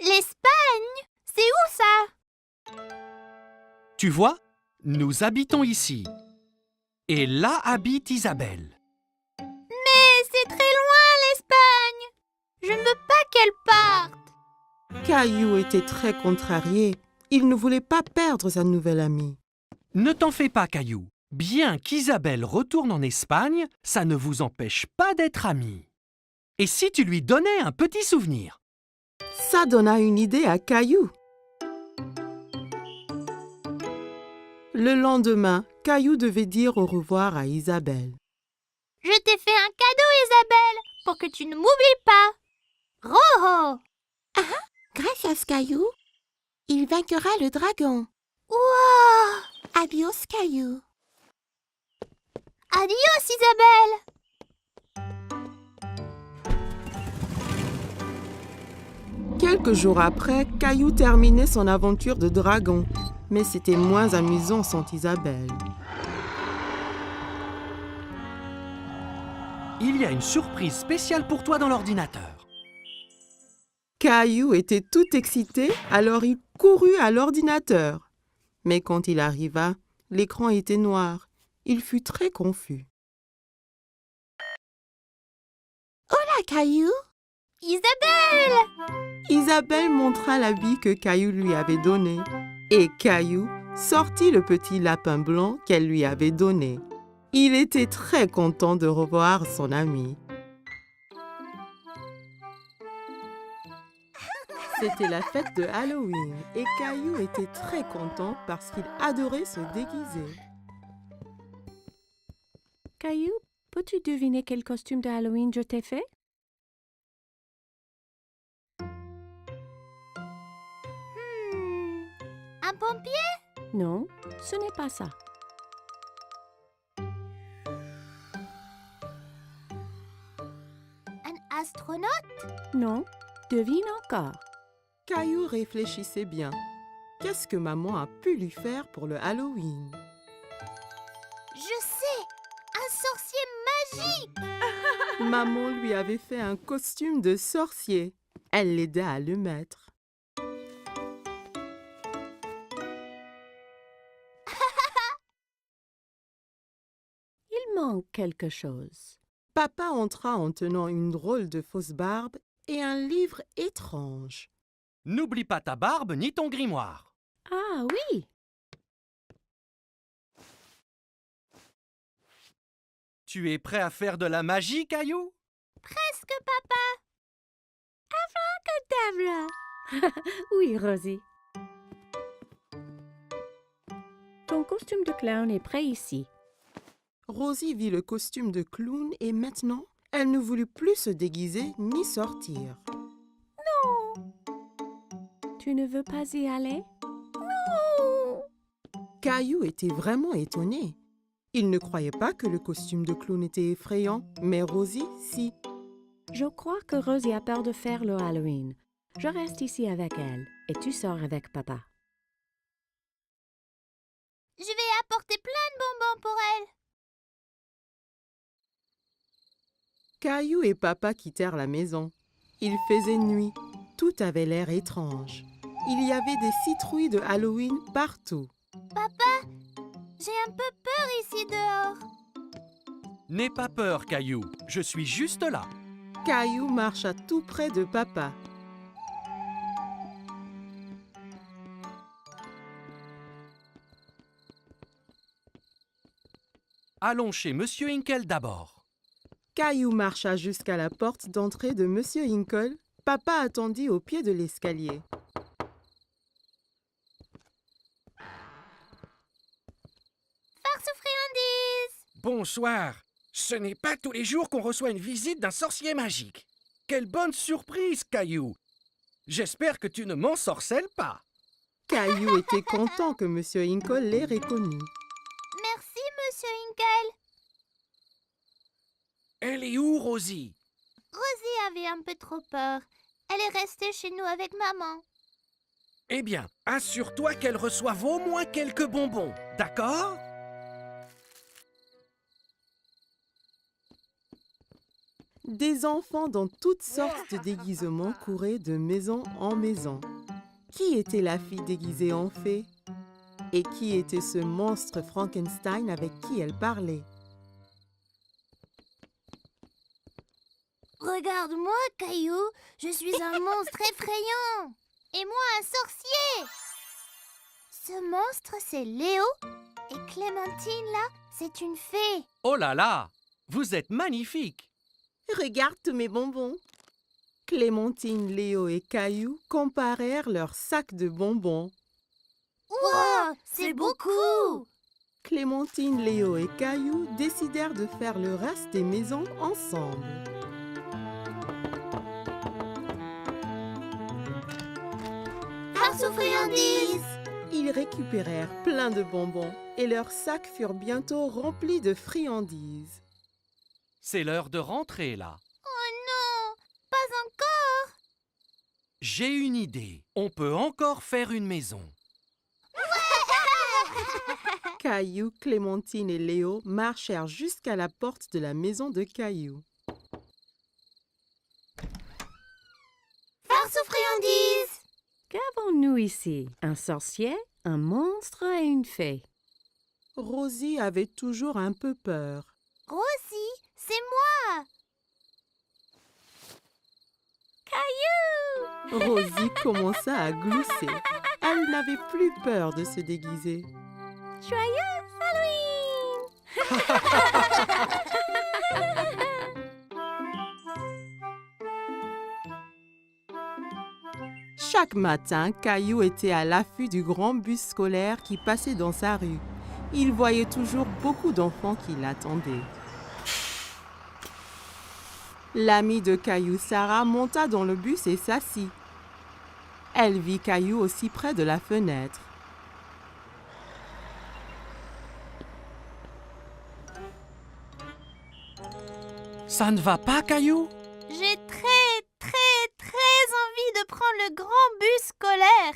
[SPEAKER 1] L'Espagne? C'est où ça?
[SPEAKER 3] Tu vois, nous habitons ici. Et là habite Isabelle.
[SPEAKER 1] Mais c'est très loin l'Espagne. Je ne veux pas qu'elle parte.
[SPEAKER 2] Caillou était très contrarié. Il ne voulait pas perdre sa nouvelle amie.
[SPEAKER 3] Ne t'en fais pas, Caillou. Bien qu'Isabelle retourne en Espagne, ça ne vous empêche pas d'être amis. Et si tu lui donnais un petit souvenir?
[SPEAKER 2] Ça donna une idée à Caillou. Le lendemain, Caillou devait dire au revoir à Isabelle.
[SPEAKER 1] Je t'ai fait un cadeau, Isabelle, pour que tu ne m'oublies pas. Rojo.
[SPEAKER 6] Gracias, Caillou. Il vaincra le dragon.
[SPEAKER 1] Wow.
[SPEAKER 6] Adios, Caillou.
[SPEAKER 1] Adios, Isabelle.
[SPEAKER 2] Quelques jours après, Caillou terminait son aventure de dragon. Mais c'était moins amusant sans Isabelle.
[SPEAKER 3] Il y a une surprise spéciale pour toi dans l'ordinateur.
[SPEAKER 2] Caillou était tout excité, alors il courut à l'ordinateur. Mais quand il arriva, l'écran était noir. Il fut très confus.
[SPEAKER 6] Hola, Caillou.
[SPEAKER 1] Isabelle.
[SPEAKER 2] Isabelle montra l'habit que Caillou lui avait donné. Et Caillou sortit le petit lapin blanc qu'elle lui avait donné. Il était très content de revoir son ami. C'était la fête de Halloween et Caillou était très content parce qu'il adorait se déguiser.
[SPEAKER 4] Caillou, peux-tu deviner quel costume de Halloween je t'ai fait?
[SPEAKER 1] Un pompier?
[SPEAKER 4] Non, ce n'est pas ça.
[SPEAKER 1] Un astronaute?
[SPEAKER 4] Non, devine encore.
[SPEAKER 2] Caillou réfléchissait bien. Qu'est-ce que maman a pu lui faire pour le Halloween?
[SPEAKER 1] Je sais. Un sorcier magique.
[SPEAKER 2] Maman lui avait fait un costume de sorcier. Elle l'aida à le mettre.
[SPEAKER 7] manque quelque chose.
[SPEAKER 2] Papa entra en tenant une drôle de fausse barbe et un livre étrange.
[SPEAKER 3] N'oublie pas ta barbe ni ton grimoire.
[SPEAKER 7] Ah oui,
[SPEAKER 3] Tu es prêt à faire de la magie, Caillou?
[SPEAKER 1] Presque, papa.
[SPEAKER 7] table. Oui, Rosie. Ton costume de clown est prêt ici.
[SPEAKER 2] Rosie vit le costume de clown et maintenant, elle ne voulut plus se déguiser ni sortir.
[SPEAKER 7] Tu ne veux pas y aller?
[SPEAKER 2] Caillou était vraiment étonné. Il ne croyait pas que le costume de clown était effrayant, mais Rosie, si.
[SPEAKER 7] Je crois que Rosie a peur de faire le Halloween. Je reste ici avec elle et tu sors avec papa.
[SPEAKER 1] Je vais apporter plein de bonbons pour elle.
[SPEAKER 2] Caillou et papa quittèrent la maison. Il faisait nuit. Tout avait l'air étrange. Il y avait des citrouilles de Halloween partout.
[SPEAKER 1] Papa, j'ai un peu peur ici dehors.
[SPEAKER 3] N'aie pas peur, Caillou. Je suis juste là.
[SPEAKER 2] Caillou marcha tout près de papa.
[SPEAKER 3] Allons chez Monsieur Hinkle d'abord.
[SPEAKER 2] Caillou marcha jusqu'à la porte d'entrée de Monsieur Hinkle. Papa attendit au pied de l'escalier.
[SPEAKER 1] Farce aux friandises.
[SPEAKER 8] Bonsoir. Ce n'est pas tous les jours qu'on reçoit une visite d'un sorcier magique. Quelle bonne surprise, Caillou. J'espère que tu ne m'ensorcelles pas.
[SPEAKER 2] Caillou était content que Monsieur Hinkle l'ait reconnu.
[SPEAKER 1] Merci, Monsieur Hinkle.
[SPEAKER 8] Elle est où, Rosie?
[SPEAKER 1] Rosie avait un peu trop peur. Elle est restée chez nous avec maman.
[SPEAKER 8] Eh bien, assure-toi qu'elle reçoive au moins quelques bonbons, d'accord?
[SPEAKER 2] Des enfants dans toutes sortes de déguisements couraient de maison en maison. Qui était la fille déguisée en fée? Et qui était ce monstre Frankenstein avec qui elle parlait?
[SPEAKER 1] Regarde-moi, Caillou. Je suis un monstre effrayant. Et moi, un sorcier. Ce monstre, c'est Léo. Et Clémentine, là, c'est une fée.
[SPEAKER 3] Oh là là! Vous êtes magnifiques!
[SPEAKER 2] Regarde tous mes bonbons. Clémentine, Léo et Caillou comparèrent leurs sacs de bonbons.
[SPEAKER 1] Wow, c'est beaucoup.
[SPEAKER 2] Clémentine, Léo et Caillou décidèrent de faire le reste des maisons ensemble.
[SPEAKER 1] Farce aux friandises.
[SPEAKER 2] Ils récupérèrent plein de bonbons et leurs sacs furent bientôt remplis de friandises.
[SPEAKER 3] C'est l'heure de rentrer, là.
[SPEAKER 1] Oh non, pas encore.
[SPEAKER 3] J'ai une idée. On peut encore faire une maison.
[SPEAKER 2] Caillou, Clémentine et Léo marchèrent jusqu'à la porte de la maison de Caillou.
[SPEAKER 1] Farce aux friandises.
[SPEAKER 7] Qu'avons-nous ici? Un sorcier, un monstre et une fée.
[SPEAKER 2] Rosie avait toujours un peu peur.
[SPEAKER 1] Rosie, c'est moi. Caillou.
[SPEAKER 2] Rosie commença à glousser. Elle n'avait plus peur de se déguiser.
[SPEAKER 1] Joyeux Halloween.
[SPEAKER 2] Chaque matin, Caillou était à l'affût du grand bus scolaire qui passait dans sa rue. Il voyait toujours beaucoup d'enfants qui l'attendaient. L'amie de Caillou, Sarah, monta dans le bus et s'assit. Elle vit Caillou aussi près de la fenêtre.
[SPEAKER 3] Ça ne va pas, Caillou?
[SPEAKER 1] J'ai très envie de prendre le grand bus scolaire.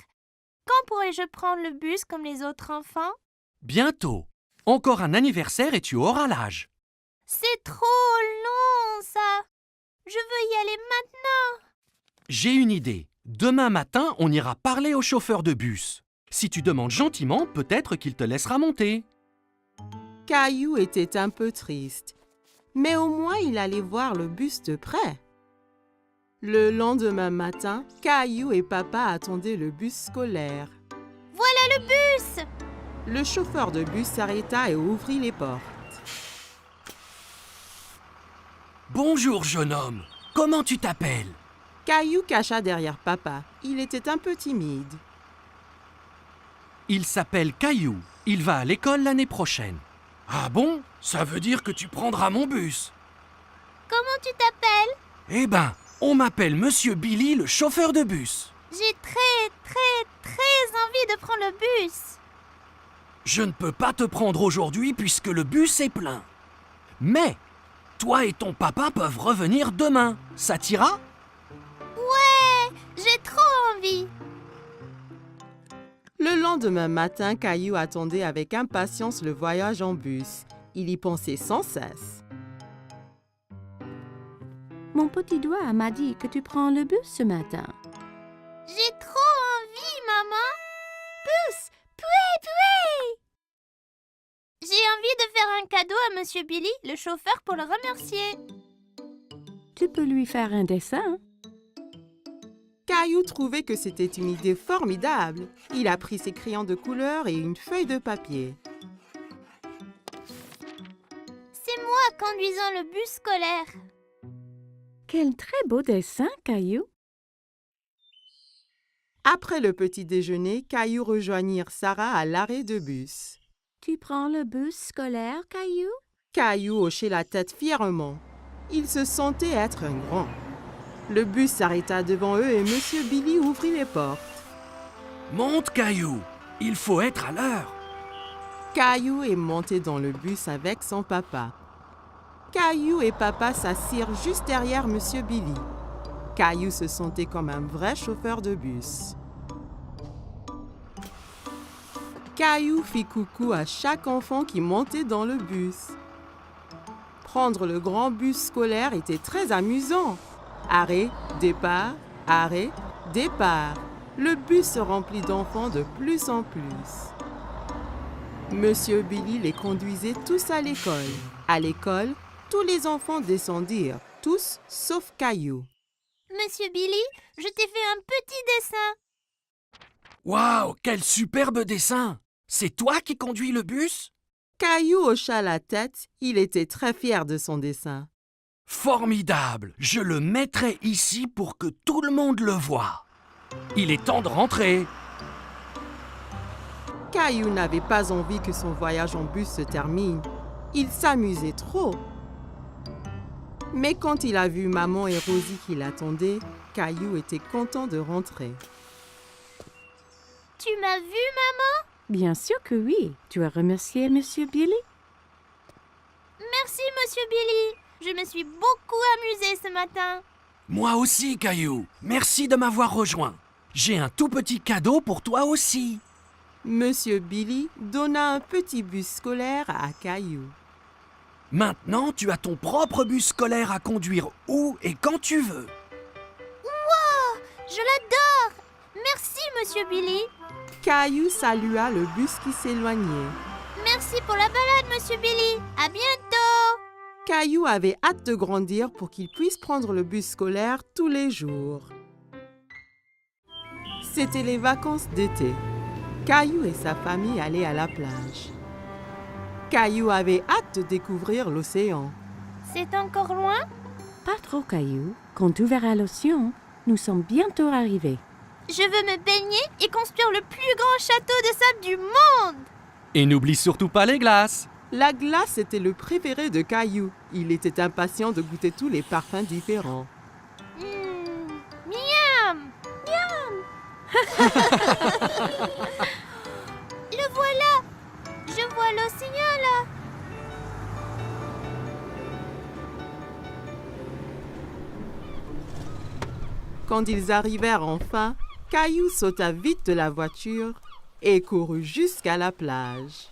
[SPEAKER 1] Quand pourrai-je prendre le bus comme les autres enfants?
[SPEAKER 3] Bientôt. Encore un anniversaire et tu auras l'âge.
[SPEAKER 1] C'est trop long, ça. Je veux y aller maintenant.
[SPEAKER 3] J'ai une idée. Demain matin, on ira parler au chauffeur de bus. Si tu demandes gentiment, peut-être qu'il te laissera monter.
[SPEAKER 2] Caillou était un peu triste, mais au moins il allait voir le bus de près. Le lendemain matin, Caillou et papa attendaient le bus scolaire.
[SPEAKER 1] Voilà le bus!
[SPEAKER 2] Le chauffeur de bus s'arrêta et ouvrit les portes.
[SPEAKER 3] Bonjour, jeune homme. Comment tu t'appelles?
[SPEAKER 2] Caillou cacha derrière papa. Il était un peu timide.
[SPEAKER 3] Il s'appelle Caillou. Il va à l'école l'année prochaine. Ah bon? Ça veut dire que tu prendras mon bus.
[SPEAKER 1] Comment tu t'appelles?
[SPEAKER 3] Eh ben, on m'appelle Monsieur Billy, le chauffeur de bus.
[SPEAKER 1] J'ai très envie de prendre le bus.
[SPEAKER 3] Je ne peux pas te prendre aujourd'hui puisque le bus est plein. Mais, toi et ton papa peuvent revenir demain. Ça t'ira?
[SPEAKER 1] Ouais, j'ai trop envie.
[SPEAKER 2] Le lendemain matin, Caillou attendait avec impatience le voyage en bus. Il y pensait sans cesse.
[SPEAKER 7] Mon petit doigt m'a dit que tu prends le bus ce matin.
[SPEAKER 1] J'ai trop envie, maman. Bus, pouet. J'ai envie de faire un cadeau à Monsieur Billy, le chauffeur, pour le remercier.
[SPEAKER 7] Tu peux lui faire un dessin.
[SPEAKER 2] Caillou trouvait que c'était une idée formidable. Il a pris ses crayons de couleur et une feuille de papier.
[SPEAKER 1] C'est moi conduisant le bus scolaire.
[SPEAKER 7] Quel très beau dessin, Caillou.
[SPEAKER 2] Après le petit déjeuner, Caillou rejoignit Sarah à l'arrêt de bus.
[SPEAKER 7] Tu prends le bus scolaire, Caillou?
[SPEAKER 2] Caillou hochait la tête fièrement. Il se sentait être un grand. Le bus s'arrêta devant eux et Monsieur Billy ouvrit les portes.
[SPEAKER 3] Monte, Caillou. Il faut être à l'heure.
[SPEAKER 2] Caillou est monté dans le bus avec son papa. Caillou et papa s'assirent juste derrière Monsieur Billy. Caillou se sentait comme un vrai chauffeur de bus. Caillou fit coucou à chaque enfant qui montait dans le bus. Prendre le grand bus scolaire était très amusant. Arrêt, départ, arrêt, départ. Le bus se remplit d'enfants de plus en plus. Monsieur Billy les conduisait tous à l'école. À l'école, tous les enfants descendirent, tous sauf Caillou.
[SPEAKER 1] Monsieur Billy, je t'ai fait un petit dessin.
[SPEAKER 3] Waouh, quel superbe dessin! C'est toi qui conduis le bus?
[SPEAKER 2] Caillou hocha la tête, il était très fier de son dessin.
[SPEAKER 3] Formidable! Je le mettrai ici pour que tout le monde le voie. Il est temps de rentrer.
[SPEAKER 2] Caillou n'avait pas envie que son voyage en bus se termine. Il s'amusait trop. Mais quand il a vu maman et Rosie qui l'attendaient, Caillou était content de rentrer.
[SPEAKER 1] Tu m'as vu, maman?
[SPEAKER 7] Bien sûr que oui. Tu as remercié Monsieur Billy?
[SPEAKER 1] Merci, Monsieur Billy. Je me suis beaucoup amusée ce matin.
[SPEAKER 3] Moi aussi, Caillou. Merci de m'avoir rejoint. J'ai un tout petit cadeau pour toi aussi.
[SPEAKER 2] Monsieur Billy donna un petit bus scolaire à Caillou.
[SPEAKER 3] Maintenant, tu as ton propre bus scolaire à conduire où et quand tu veux.
[SPEAKER 1] Wow, je l'adore. Merci, Monsieur Billy.
[SPEAKER 2] Caillou salua le bus qui s'éloignait.
[SPEAKER 1] Merci pour la balade, Monsieur Billy. À bientôt.
[SPEAKER 2] Caillou avait hâte de grandir pour qu'il puisse prendre le bus scolaire tous les jours. C'était les vacances d'été. Caillou et sa famille allaient à la plage. Caillou avait hâte de découvrir l'océan.
[SPEAKER 1] C'est encore loin?
[SPEAKER 7] Pas trop, Caillou. Quand tu verras l'océan, nous sommes bientôt arrivés.
[SPEAKER 1] Je veux me baigner et construire le plus grand château de sable du monde.
[SPEAKER 3] Et n'oublie surtout pas les glaces.
[SPEAKER 2] La glace était le préféré de Caillou. Il était impatient de goûter tous les parfums différents.
[SPEAKER 1] Miam! Miam! Le voilà! Je vois l'océan là!
[SPEAKER 2] Quand ils arrivèrent enfin, Caillou sauta vite de la voiture et courut jusqu'à la plage.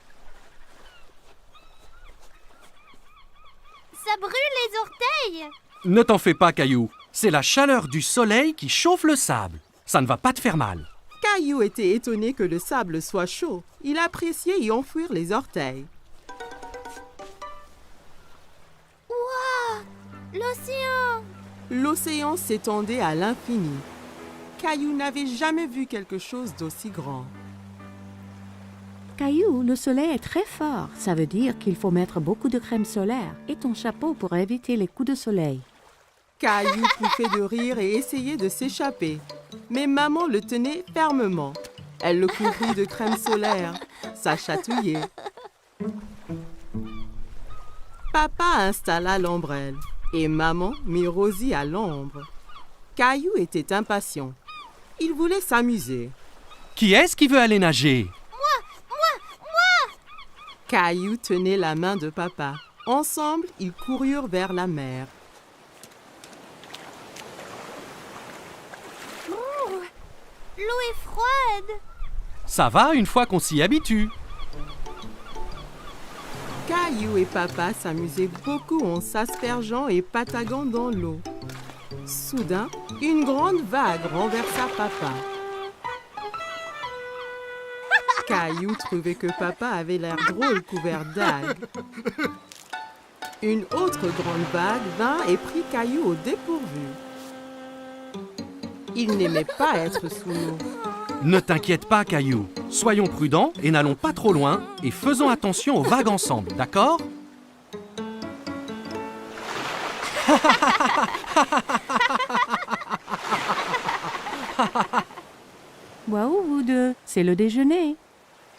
[SPEAKER 1] Ça brûle les orteils!
[SPEAKER 3] Ne t'en fais pas, Caillou. C'est la chaleur du soleil qui chauffe le sable. Ça ne va pas te faire mal.
[SPEAKER 2] Caillou était étonné que le sable soit chaud. Il appréciait y enfouir les orteils. L'océan s'étendait à l'infini. Caillou n'avait jamais vu quelque chose d'aussi grand.
[SPEAKER 7] Caillou, le soleil est très fort. Ça veut dire qu'il faut mettre beaucoup de crème solaire et ton chapeau pour éviter les coups de soleil.
[SPEAKER 2] Caillou pouffait de rire et essayait de s'échapper. Mais maman le tenait fermement. Elle le couvrit de crème solaire. Ça chatouillait. Papa installa l'ombrelle et maman mit Rosie à l'ombre. Caillou était impatient. Il voulait s'amuser.
[SPEAKER 3] Qui est-ce qui veut aller nager?
[SPEAKER 2] Caillou tenait la main de papa. Ensemble, ils coururent vers la mer.
[SPEAKER 1] L'eau est froide.
[SPEAKER 3] Ça va une fois qu'on s'y habitue.
[SPEAKER 2] Caillou et papa s'amusaient beaucoup en s'aspergeant et pataguant dans l'eau. Soudain, une grande vague renversa papa. Caillou trouvait que papa avait l'air drôle couvert d'algues. Une autre grande vague vint et prit Caillou au dépourvu. Il n'aimait pas être sous l'eau.
[SPEAKER 3] Ne t'inquiète pas, Caillou. Soyons prudents et n'allons pas trop loin et faisons attention aux vagues ensemble, d'accord?
[SPEAKER 7] Waouh, vous deux, c'est le déjeuner.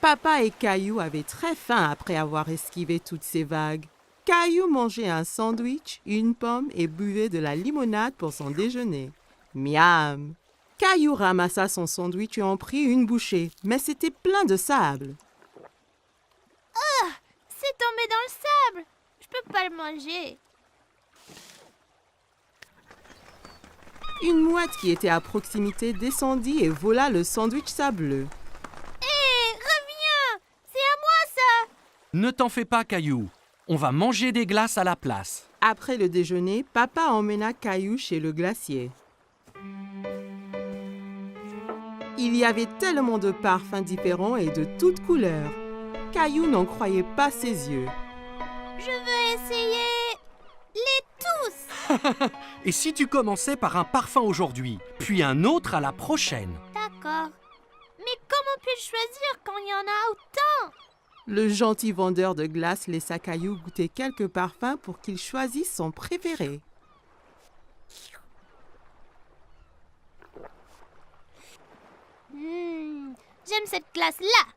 [SPEAKER 2] Papa et Caillou avaient très faim après avoir esquivé toutes ces vagues. Caillou mangeait un sandwich, une pomme et buvait de la limonade pour son déjeuner. Miam! Caillou ramassa son sandwich et en prit une bouchée, mais c'était plein de sable.
[SPEAKER 1] C'est tombé dans le sable. Je peux pas le manger.
[SPEAKER 2] Une mouette qui était à proximité descendit et vola le sandwich sableux.
[SPEAKER 1] Hé, reviens. C'est à moi ça.
[SPEAKER 3] Ne t'en fais pas, Caillou. On va manger des glaces à la place.
[SPEAKER 2] Après le déjeuner, papa emmena Caillou chez le glacier. Il y avait tellement de parfums différents et de toutes couleurs. Caillou n'en croyait pas ses yeux.
[SPEAKER 1] Je veux essayer les tous.
[SPEAKER 3] Et si tu commençais par un parfum aujourd'hui, puis un autre à la prochaine?
[SPEAKER 1] D'accord. Mais comment puis-je choisir quand il y en a autant?
[SPEAKER 2] Le gentil vendeur de glace laissa Caillou goûter quelques parfums pour qu'il choisisse son préféré.
[SPEAKER 1] J'aime cette glace-là.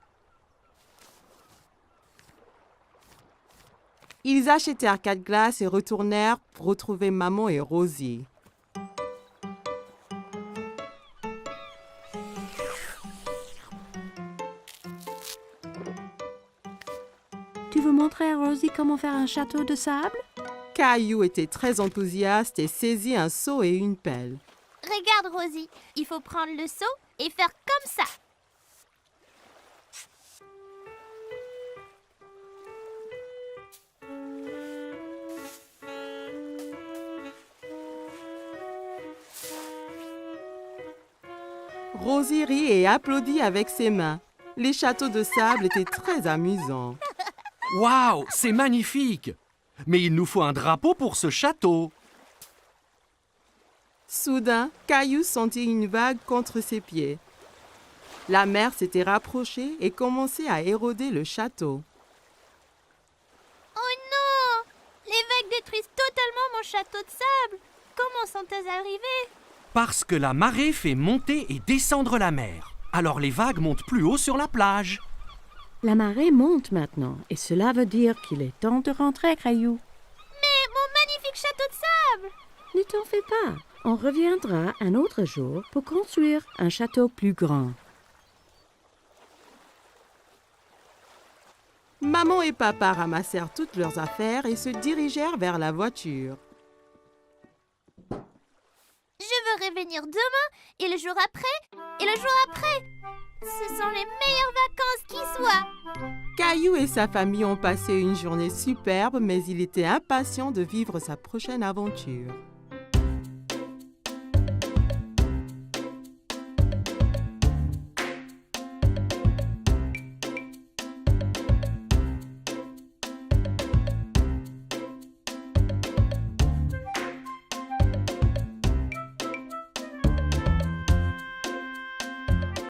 [SPEAKER 2] Ils achetèrent 4 glaces et retournèrent pour retrouver maman et Rosie.
[SPEAKER 7] Tu veux montrer à Rosie comment faire un château de sable?
[SPEAKER 2] Caillou était très enthousiaste et saisit un seau et une pelle.
[SPEAKER 1] Regarde, Rosie. Il faut prendre le seau et faire comme ça.
[SPEAKER 2] Rosie rit et applaudit avec ses mains. Les châteaux de sable étaient très amusants.
[SPEAKER 3] Waouh, c'est magnifique! Mais il nous faut un drapeau pour ce château.
[SPEAKER 2] Soudain, Caillou sentit une vague contre ses pieds. La mer s'était rapprochée et commençait à éroder le château.
[SPEAKER 1] Oh non! Les vagues détruisent totalement mon château de sable. Comment sont-elles arrivées?
[SPEAKER 3] Parce que la marée fait monter et descendre la mer. Alors les vagues montent plus haut sur la plage.
[SPEAKER 7] La marée monte maintenant et cela veut dire qu'il est temps de rentrer, Caillou.
[SPEAKER 1] Mais mon magnifique château de sable!
[SPEAKER 7] Ne t'en fais pas. On reviendra un autre jour pour construire un château plus grand.
[SPEAKER 2] Maman et papa ramassèrent toutes leurs affaires et se dirigèrent vers la voiture.
[SPEAKER 1] Je veux revenir demain et le jour après et le jour après. Ce sont les meilleures vacances qui soient.
[SPEAKER 2] Caillou et sa famille ont passé une journée superbe, mais il était impatient de vivre sa prochaine aventure.